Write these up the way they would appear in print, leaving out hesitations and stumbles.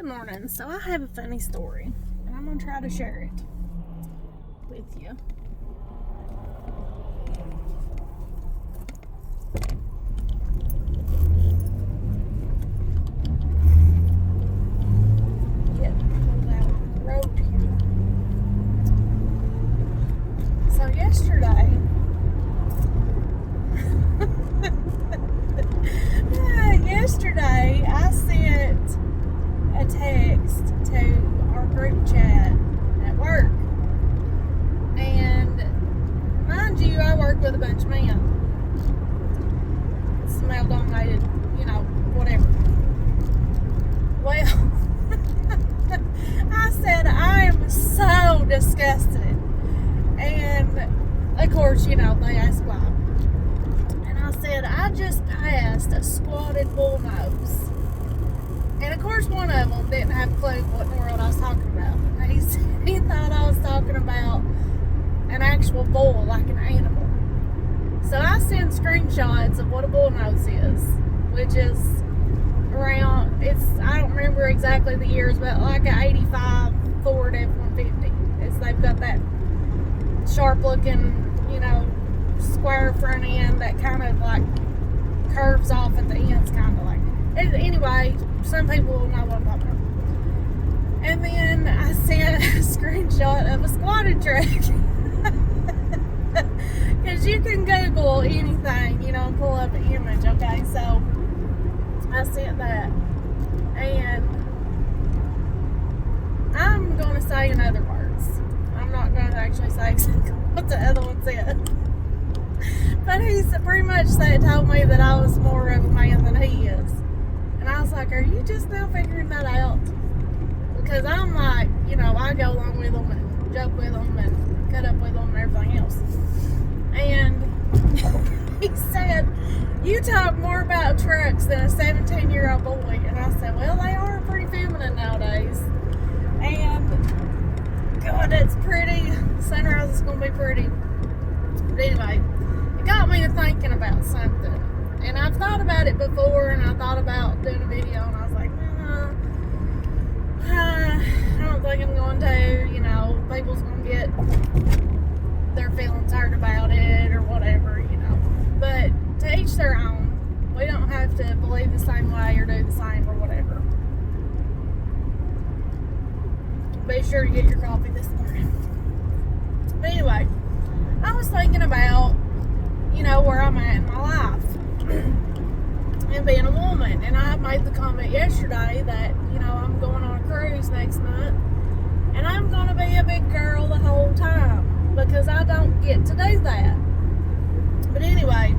Good morning. So I have a funny story, and I'm gonna try to share it with you. Get pulled out of the road here. So yesterday I sent a text to our group chat at work, and mind you, I work with a bunch of men. It's male dominated, whatever. Well, I said I am so disgusted, and of course, they ask why. And I said I just passed a squatted bullnose. And of course, one of them didn't have a clue what in the world I was talking about. He thought I was talking about an actual bull, like an animal. So I send screenshots of what a bullnose is, which is around, I don't remember exactly the years, but like an 85 Ford F-150. They've got that sharp looking, square front end that kind of like curves off at the ends, kind of like. Anyway, some people will know what I'm talking about. And then I sent a screenshot of a squatted truck. Because you can Google anything, and pull up an image, okay? So I sent that. And I'm going to say in other words. I'm not going to actually say what the other one said. But he pretty much told me that I was more of a man than he is. And I was like, are you just now figuring that out? Because I'm like, I go along with them and joke with them and cut up with them and everything else. And he said, you talk more about trucks than a 17-year-old boy. And I said, well, they are pretty feminine nowadays. And God, it's pretty. Sunrise is going to be pretty. But anyway, it got me to thinking about something. And I've thought about it before, and I thought about doing a video, and I was like, I don't think I'm going to, people's going to get their feelings hurt about it, or whatever, But to each their own. We don't have to believe the same way or do the same or whatever. Be sure to get your coffee this morning. But anyway, I was thinking about, where I'm at in my life. And being a woman, and I made the comment yesterday that I'm going on a cruise next month, and I'm going to be a big girl the whole time because I don't get to do that. But anyway,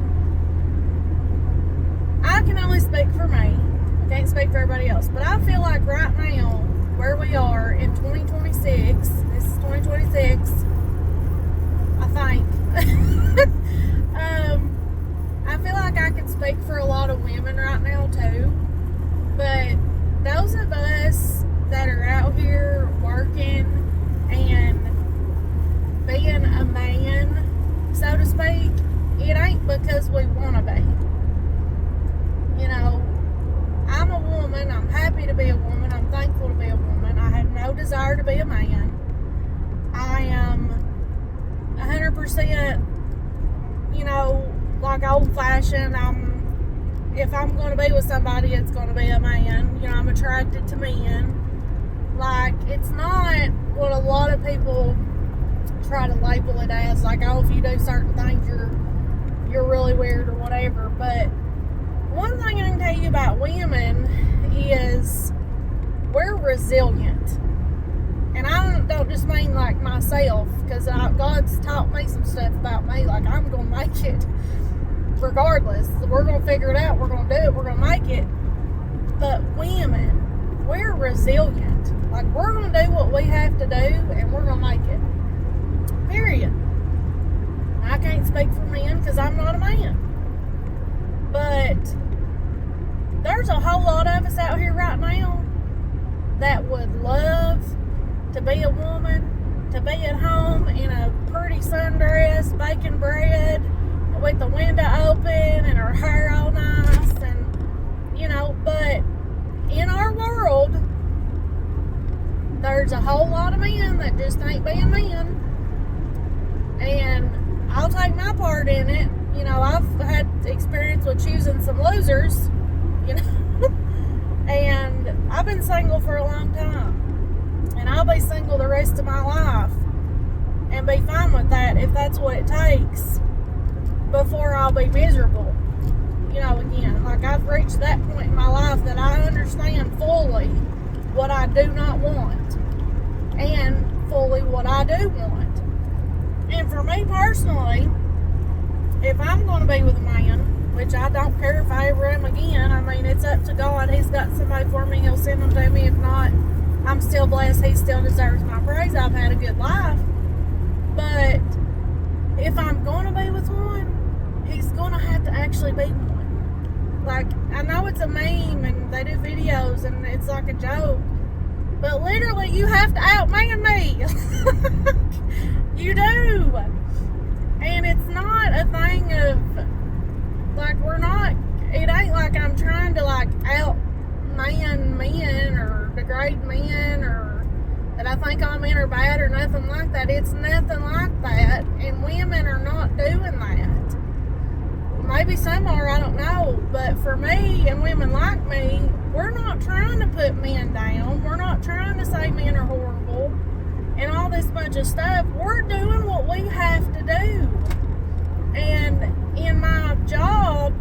I can only speak for me. I can't speak for everybody else, but I feel like right now where we are in 2026, this is 2026, I think. I feel like I can speak for a lot of women right now too, but those of us that are out here working and being a man, so to speak, it ain't because we want to be. I'm a woman. I'm happy to be a woman. I'm thankful to be a woman. I have no desire to be a man. I am 100%, like old-fashioned. If I'm going to be with somebody, it's going to be a man. I'm attracted to men. Like, it's not what a lot of people try to label it as, like, oh, if you do certain things, you're really weird or whatever. But one thing I can tell you about women is we're resilient. And I don't just mean like myself, because God's taught me some stuff about me, like I'm going to make it regardless. We're going to figure it out. We're going to do it. We're going to make it. But women, we're resilient. Like, we're going to do what we have to do, and we're going to make it. Period. I can't speak for men because I'm not a man. But there's a whole lot of us out here right now that would love to be a woman, to be at home in a pretty sundress, baking bread, with the window open and her hair all nice, and but in our world, there's a whole lot of men that just ain't being men. And I'll take my part in it. You know, I've had experience with choosing some losers, you know. And I've been single for a long time. And I'll be single the rest of my life. And be fine with that if that's what it takes before I'll be miserable. You know, again, like I've reached that point in my life that I understand fully what I do not want and fully what I do want. And for me personally, if I'm going to be with a man, which I don't care if I ever am again, I mean, it's up to God. He's got somebody for me, he'll send them to me. If not, I'm still blessed. He still deserves my praise. I've had a good life. But if I'm going to be with one, he's going to have to actually be one. Like, I know it's a meme and they do videos and it's like a joke, but literally you have to outman me. You do. And it's not a thing of, like, it ain't like I'm trying to, like, outman men or degrade men or that I think all men are bad or nothing like that. It's nothing like that. And women are not doing that. Maybe some are, I don't know. But for me and women like me, we're not trying to put men down. We're not trying to say men are horrible and all this bunch of stuff. We're doing what we have to do. And in my job,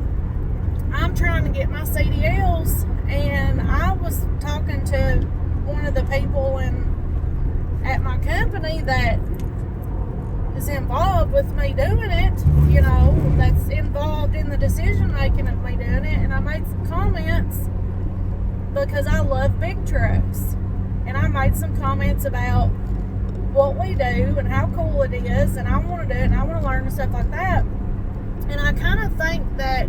I'm trying to get my CDLs, and I was talking to one of the people at my company that is involved with me doing it, you know, that's involved in the decision making of me doing it, and I made some comments because I love big trucks, and I made some comments about what we do and how cool it is, and I want to do it and I want to learn and stuff like that. And I kind of think that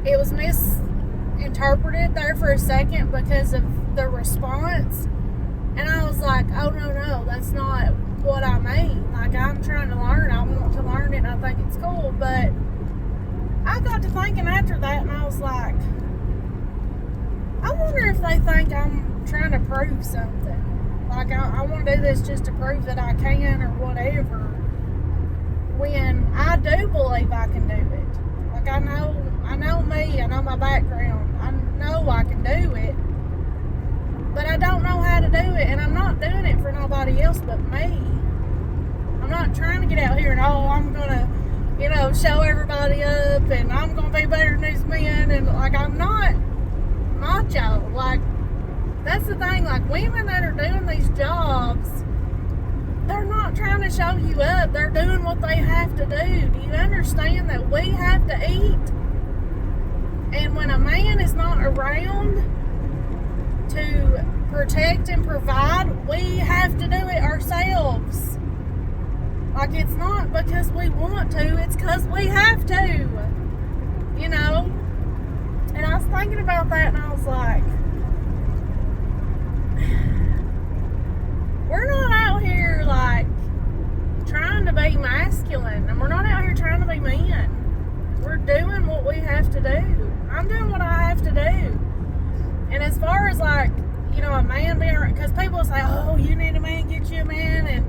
it was misinterpreted there for a second because of the response, and I was like, oh no, that's not what I mean. Like, I'm trying to learn, I want to learn it, and I think it's cool. But I got to thinking after that, and I was like, I wonder if they think I'm trying to prove something. Like, I want to do this just to prove that I can or whatever, when I do believe I can do it. Like, I know me, I know my background, I know I can do it, but I don't know how to do it, and I'm not doing it for nobody else but me. I'm not trying to get out here and, I'm gonna, you know, show everybody up, and I'm gonna be better than these men, and like, I'm not macho. Like, that's the thing, like, women that are doing these jobs, they're not trying to show you up. They're doing what they have to do. Do you understand that we have to eat? And when a man is not around to protect and provide, we have to do it ourselves. Like, it's not because we want to, it's because we have to. You know? And I was thinking about that, and I was like, we're not out here, like, trying to be masculine, and we're not out here trying to be men. We're doing what we have to do. I'm doing what I have to do. And as far as, like, you know, a man being around, because people say, you need a man, get you a man, and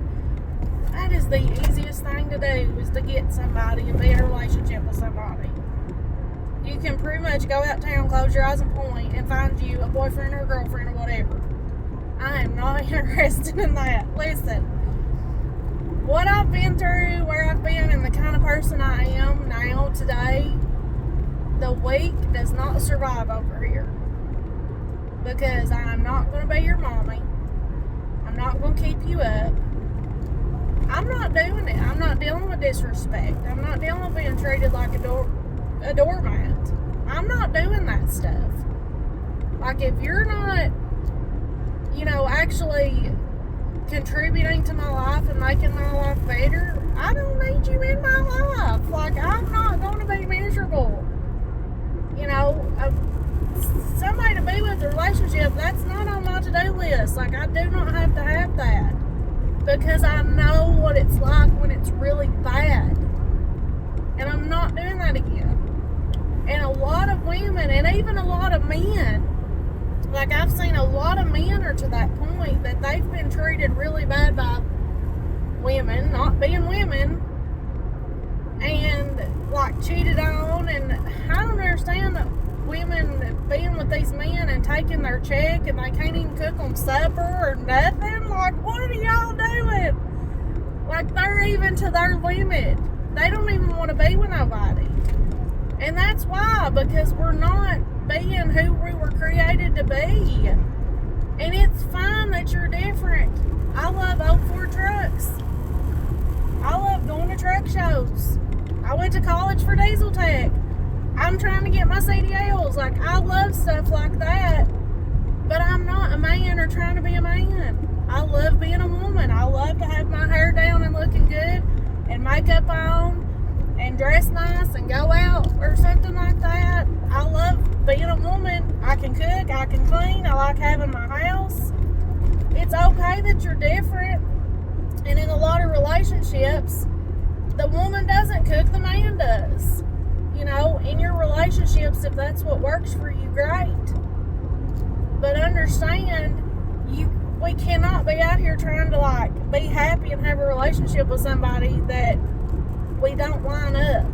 that is the easiest thing to do, is to get somebody and be in a relationship with somebody. You can pretty much go out town, close your eyes and point, and find you a boyfriend or a girlfriend or whatever. I am not interested in that. Listen, what I've been through, where I've been, and the kind of person I am now, today, the weak does not survive over here. Because I'm not going to be your mommy. I'm not going to keep you up. I'm not doing it. I'm not dealing with disrespect. I'm not dealing with being treated like a doormat. I'm not doing that stuff. Like, if you're not, you know, actually contributing to my life and making my life better, I don't need you in my life. Like, I'm not going to be miserable. You know, somebody to be with, a relationship, that's not on my to-do list. Like, I do not have to have that, because I know what it's like when it's really bad, and I'm not doing that again. And a lot of women, and even a lot of men, like, I've seen a lot of men are to that point that they've been treated really bad by women, not being women, and like cheated on. And I don't understand that women being with these men and taking their check and they can't even cook them supper or nothing. Like, what are y'all doing? Like, they're even to their limit. They don't even want to be with nobody. And that's why, because we're not being who we were created to be. And it's fine that you're different. I love old Ford trucks. I love going to truck shows. I went to college for diesel tech. I'm trying to get my CDLs. Like, I love stuff like that. But I'm not a man or trying to be a man. I love being a woman. I love to have my hair down and looking good and makeup on and dress nice and go out or something like that. I love being a woman. I can cook, I can clean, I like having my house. It's okay that you're different. And in a lot of relationships, the woman doesn't cook, the man does. You know, in your relationships, if that's what works for you, great. But understand, we cannot be out here trying to like be happy and have a relationship with somebody that we don't line up.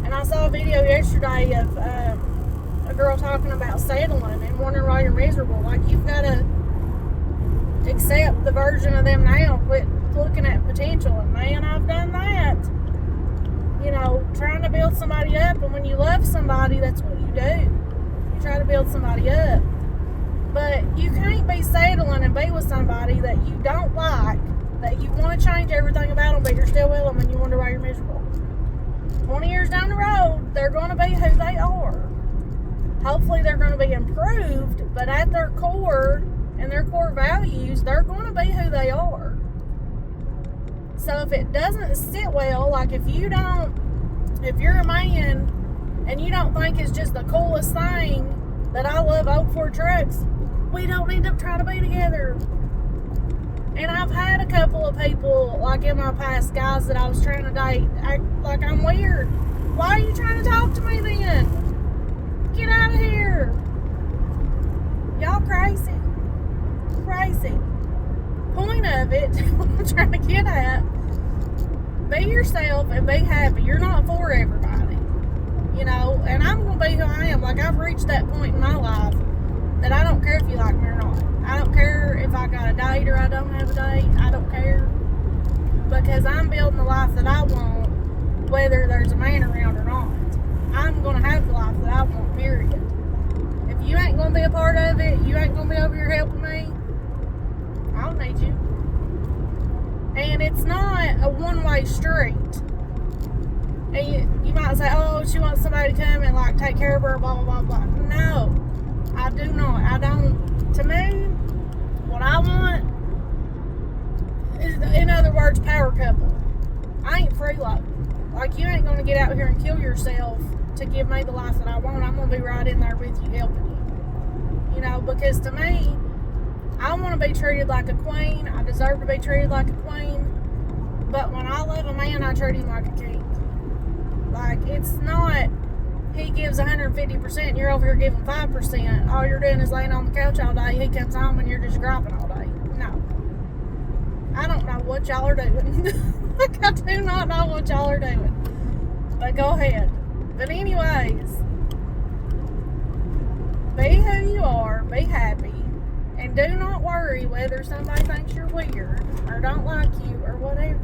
And I saw a video yesterday of a girl talking about settling and wondering why you're miserable. Like, you've got to accept the version of them now. Quit looking at potential. And man, I've done that. You know, trying to build somebody up. And when you love somebody, that's what you do. You try to build somebody up. But you can't be settling and be with somebody that you don't like, that you want to change everything about them, but you're still with them and you wonder why you're miserable. 20 years down the road, they're going to be who they are. Hopefully they're going to be improved, but at their core and their core values, they're going to be who they are. So if it doesn't sit well, like if you're a man and you don't think it's just the coolest thing that I love old Ford trucks, we don't need to try to be together. And I've had a couple of people, like in my past, guys that I was trying to date, act like I'm weird. Why are you trying to talk to me then? Get out of here. Y'all crazy. Crazy. Point of it, what I'm trying to get at, be yourself and be happy. You're not for everybody. You know, and I'm going to be who I am. Like, I've reached that point in my life that I don't care if you like me or not. I don't care if I got a date or I don't have a date. I don't care. Because I'm building the life that I want, whether there's a man around or not. I'm going to have the life that I want, period. If you ain't going to be a part of it, you ain't going to be over here helping me, I don't need you. And it's not a one-way street. And you might say, oh, she wants somebody to come and like take care of her, blah, blah, blah, blah. No, I do not. I don't. To me, what I want is, in other words, power couple. I ain't freeloading. Like, you ain't going to get out here and kill yourself to give me the life that I want. I'm going to be right in there with you, helping you. You know, because to me, I want to be treated like a queen. I deserve to be treated like a queen. But when I love a man, I treat him like a king. Like, it's not, he gives 150%, you're over here giving 5%. All you're doing is laying on the couch all day. He comes home and you're just griping all day. No. I don't know what y'all are doing. Like, I do not know what y'all are doing. But go ahead. But anyways, be who you are. Be happy. And do not worry whether somebody thinks you're weird or don't like you or whatever.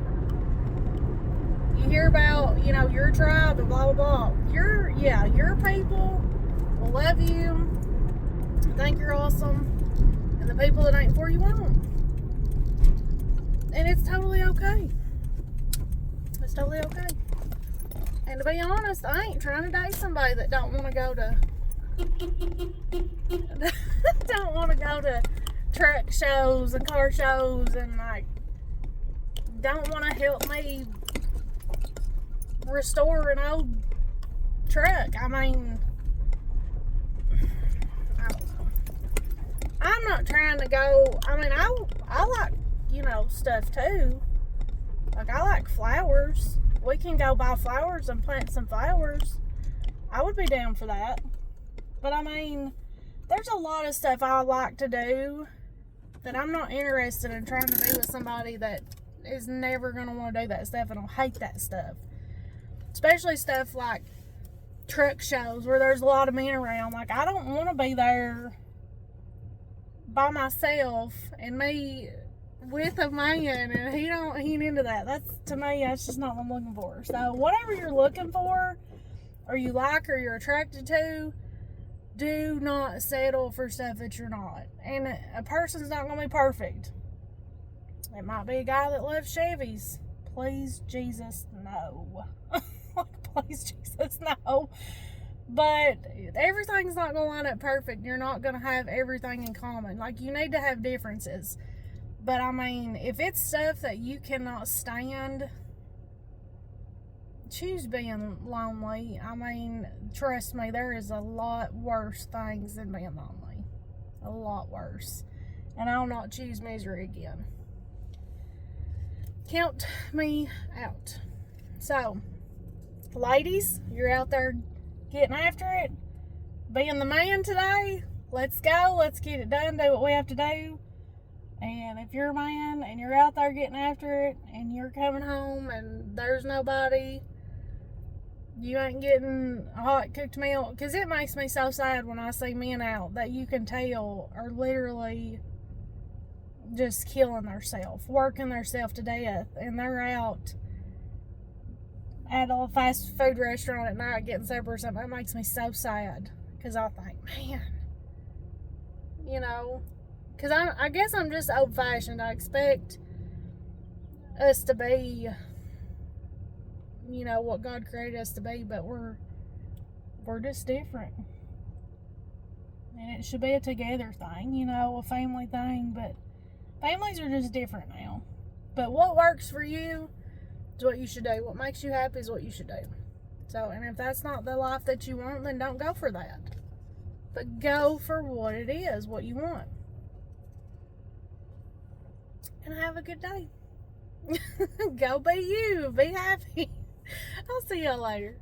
You hear about, you know, your tribe and blah, blah, blah. Your people will love you, think you're awesome, and the people that ain't for you won't. And it's totally okay. It's totally okay. And to be honest, I ain't trying to date somebody that don't want to go to truck shows and car shows and like don't want to help me restore an old truck. I mean, I don't know. I'm not trying to go, I mean, I like, you know, stuff too. Like, I like flowers. We can go buy flowers and plant some flowers. I would be down for that. But I mean, there's a lot of stuff I like to do that I'm not interested in trying to be with somebody that is never going to want to do that stuff and will hate that stuff. Especially stuff like truck shows where there's a lot of men around. Like, I don't want to be there by myself and me with a man and he ain't into that. That's, to me, that's just not what I'm looking for. So whatever you're looking for or you like or you're attracted to, do not settle for stuff that you're not. And a person's not going to be perfect. It might be a guy that loves Chevys. Please, Jesus, no. Please, Jesus, no. But everything's not going to line up perfect. You're not going to have everything in common. Like, you need to have differences. But, I mean, if it's stuff that you cannot stand, choose being lonely. I mean, trust me, there is a lot worse things than being lonely. A lot worse. And I'll not choose misery again. Count me out. So, ladies, you're out there getting after it, being the man today. Let's go. Let's get it done. Do what we have to do. And if you're a man and you're out there getting after it and you're coming home and there's nobody, you ain't getting a hot cooked meal. Because it makes me so sad when I see men out that you can tell are literally just killing themselves, working themselves to death, and they're out at a fast food restaurant at night getting supper or something. That makes me so sad, because I think, man, you know, because I guess I'm just old-fashioned. I expect us to be, you know, what God created us to be, but we're just different. And it should be a together thing, you know, a family thing, but families are just different now. But what works for you is what you should do. What makes you happy is what you should do. So, and if that's not the life that you want, then don't go for that. But go for what it is, what you want. And have a good day. Go be you. Be happy. I'll see y'all later.